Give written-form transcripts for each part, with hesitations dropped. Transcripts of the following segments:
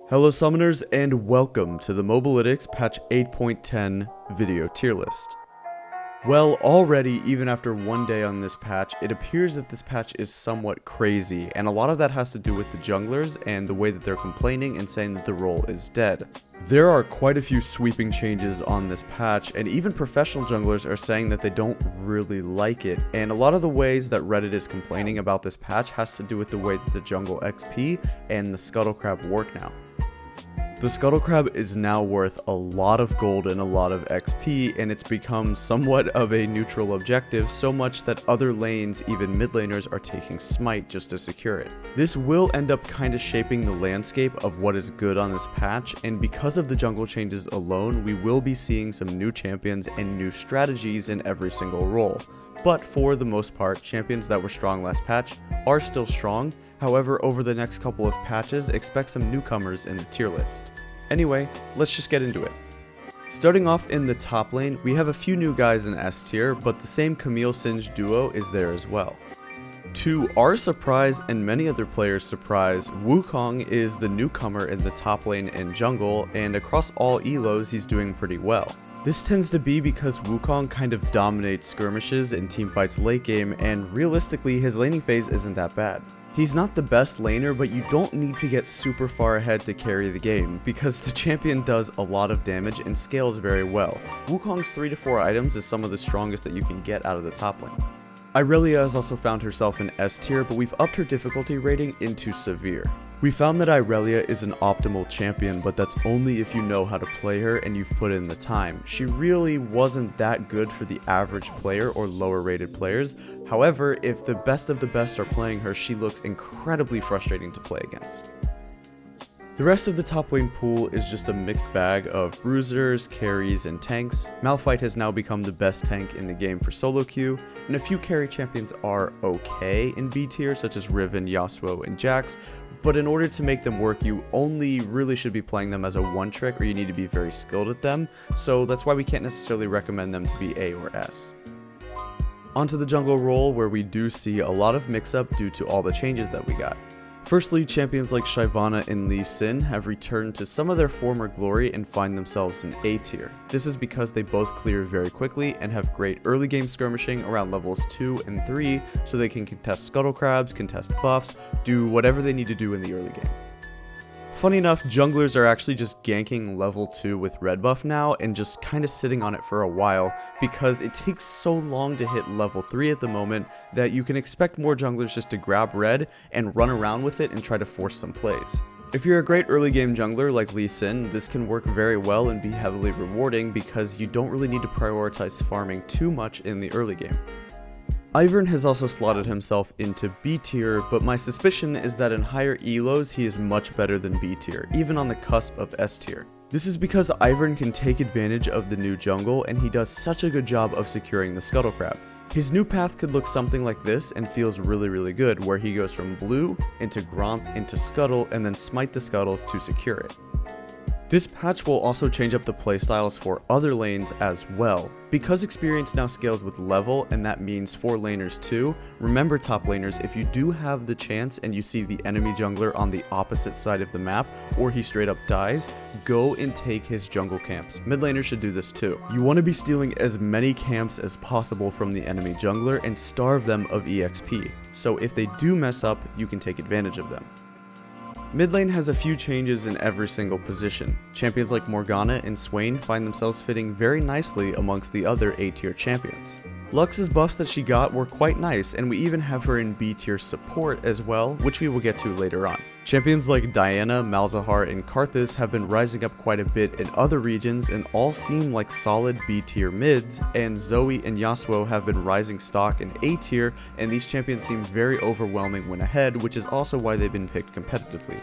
Hello summoners and welcome to the Mobalytics patch 8.10 video tier list. Well, already, even after one day on this patch, it appears that this patch is somewhat crazy, and a lot of that has to do with the junglers and the way that they're complaining and saying that the role is dead. There are quite a few sweeping changes on this patch, and even professional junglers are saying that they don't really like it, and a lot of the ways that Reddit is complaining about this patch has to do with the way that the jungle XP and the Scuttle Crab work now. The Scuttle Crab is now worth a lot of gold and a lot of XP, and it's become somewhat of a neutral objective, so much that other lanes, even mid laners, are taking Smite just to secure it. This will end up kinda shaping the landscape of what is good on this patch, and because of the jungle changes alone, we will be seeing some new champions and new strategies in every single role. But for the most part, champions that were strong last patch are still strong. However, over the next couple of patches, expect some newcomers in the tier list. Anyway, let's just get into it. Starting off in the top lane, we have a few new guys in S tier, but the same Camille Singe duo is there as well. To our surprise and many other players' surprise, Wukong is the newcomer in the top lane and jungle, and across all elos he's doing pretty well. This tends to be because Wukong kind of dominates skirmishes and teamfights late game, and realistically his laning phase isn't that bad. He's not the best laner, but you don't need to get super far ahead to carry the game, because the champion does a lot of damage and scales very well. Wukong's 3 to 4 items is some of the strongest that you can get out of the top lane. Irelia has also found herself in S tier, but we've upped her difficulty rating into severe. We found that Irelia is an optimal champion, but that's only if you know how to play her and you've put in the time. She really wasn't that good for the average player or lower rated players. However, if the best of the best are playing her, she looks incredibly frustrating to play against. The rest of the top lane pool is just a mixed bag of bruisers, carries, and tanks. Malphite has now become the best tank in the game for solo queue, and a few carry champions are okay in B tier, such as Riven, Yasuo, and Jax, but in order to make them work, you only really should be playing them as a one trick, or you need to be very skilled at them, so that's why we can't necessarily recommend them to be A or S. Onto the jungle role, where we do see a lot of mix-up due to all the changes that we got. Firstly, champions like Shyvana and Lee Sin have returned to some of their former glory and find themselves in A tier. This is because they both clear very quickly and have great early game skirmishing around levels 2 and 3, so they can contest Scuttle Crabs, contest buffs, do whatever they need to do in the early game. Funny enough, junglers are actually just ganking level 2 with red buff now and just kinda sitting on it for a while, because it takes so long to hit level 3 at the moment that you can expect more junglers just to grab red and run around with it and try to force some plays. If you're a great early game jungler like Lee Sin, this can work very well and be heavily rewarding because you don't really need to prioritize farming too much in the early game. Ivern has also slotted himself into B tier, but my suspicion is that in higher elos he is much better than B tier, even on the cusp of S tier. This is because Ivern can take advantage of the new jungle, and he does such a good job of securing the Scuttle Crab. His new path could look something like this and feels really good, where he goes from blue into Gromp into Scuttle and then smite the Scuttles to secure it. This patch will also change up the playstyles for other lanes as well. Because experience now scales with level, and that means for laners too, remember top laners, if you do have the chance and you see the enemy jungler on the opposite side of the map, or he straight up dies, go and take his jungle camps. Mid laners should do this too. You want to be stealing as many camps as possible from the enemy jungler and starve them of EXP, so if they do mess up, you can take advantage of them. Mid lane has a few changes in every single position. Champions like Morgana and Swain find themselves fitting very nicely amongst the other A tier champions. Lux's buffs that she got were quite nice, and we even have her in B tier support as well, which we will get to later on. Champions like Diana, Malzahar, and Karthus have been rising up quite a bit in other regions and all seem like solid B tier mids, and Zoe and Yasuo have been rising stock in A tier, and these champions seem very overwhelming when ahead, which is also why they've been picked competitively.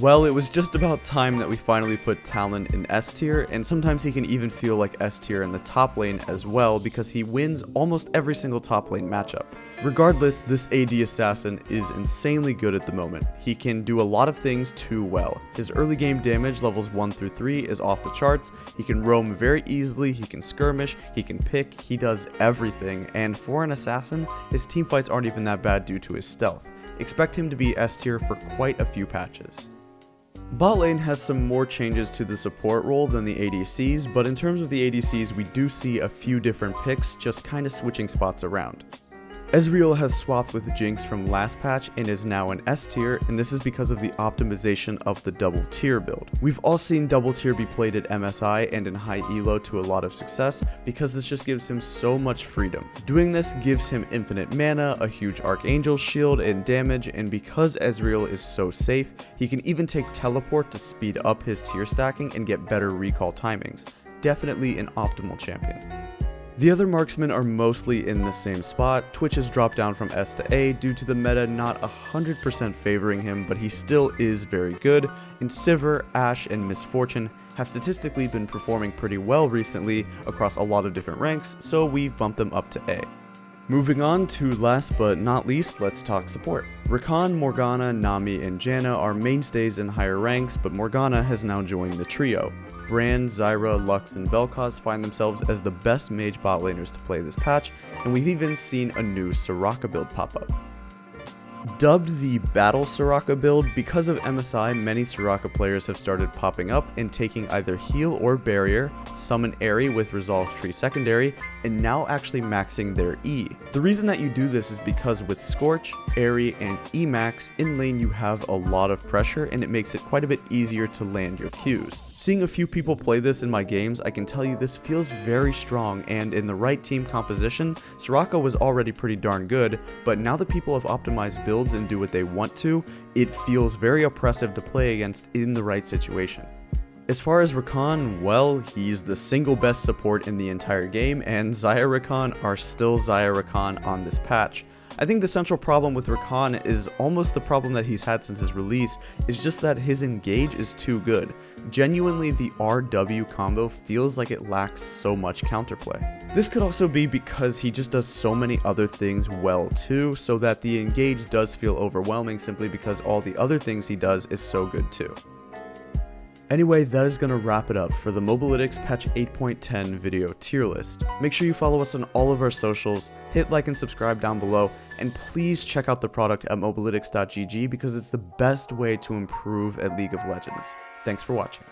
Well, it was just about time that we finally put Talon in S tier, and sometimes he can even feel like S tier in the top lane as well because he wins almost every single top lane matchup. Regardless, this AD assassin is insanely good at the moment. He can do a lot of things too well. His early game damage levels 1 through 3 is off the charts, he can roam very easily, he can skirmish, he can pick, he does everything, and for an assassin, his teamfights aren't even that bad due to his stealth. Expect him to be S tier for quite a few patches. Bot lane has some more changes to the support role than the ADCs, but in terms of the ADCs we do see a few different picks just kinda switching spots around. Ezreal has swapped with Jinx from last patch and is now an S tier, and this is because of the optimization of the double tier build. We've all seen double tier be played at MSI and in high elo to a lot of success because this just gives him so much freedom. Doing this gives him infinite mana, a huge Archangel shield and damage, and because Ezreal is so safe, he can even take teleport to speed up his tier stacking and get better recall timings. Definitely an optimal champion. The other marksmen are mostly in the same spot. Twitch has dropped down from S to A due to the meta not 100% favoring him, but he still is very good, and Sivir, Ashe, and Misfortune have statistically been performing pretty well recently across a lot of different ranks, so we've bumped them up to A. Moving on to last but not least, let's talk support. Rakan, Morgana, Nami, and Janna are mainstays in higher ranks, but Morgana has now joined the trio. Brand, Zyra, Lux, and Vel'Koz find themselves as the best mage bot laners to play this patch, and we've even seen a new Soraka build pop up. Dubbed the Battle Soraka build, because of MSI, many Soraka players have started popping up and taking either heal or barrier, summon Aerie with Resolve Tree secondary, and now actually maxing their E. The reason that you do this is because with Scorch, Aerie, and E max, in lane you have a lot of pressure and it makes it quite a bit easier to land your Qs. Seeing a few people play this in my games, I can tell you this feels very strong, and in the right team composition, Soraka was already pretty darn good, but now that people have optimized builds and do what they want to, it feels very oppressive to play against in the right situation. As far as Rakan, well, he's the single best support in the entire game, and Xayah Rakan are still Xayah Rakan on this patch. I think the central problem with Rakan is almost the problem that he's had since his release, is just that his engage is too good. Genuinely, the RW combo feels like it lacks so much counterplay. This could also be because he just does so many other things well too, so that the engage does feel overwhelming simply because all the other things he does is so good too. Anyway, that is going to wrap it up for the Mobalytics patch 8.10 video tier list. Make sure you follow us on all of our socials, hit like and subscribe down below, and please check out the product at mobalytics.gg because it's the best way to improve at League of Legends. Thanks for watching.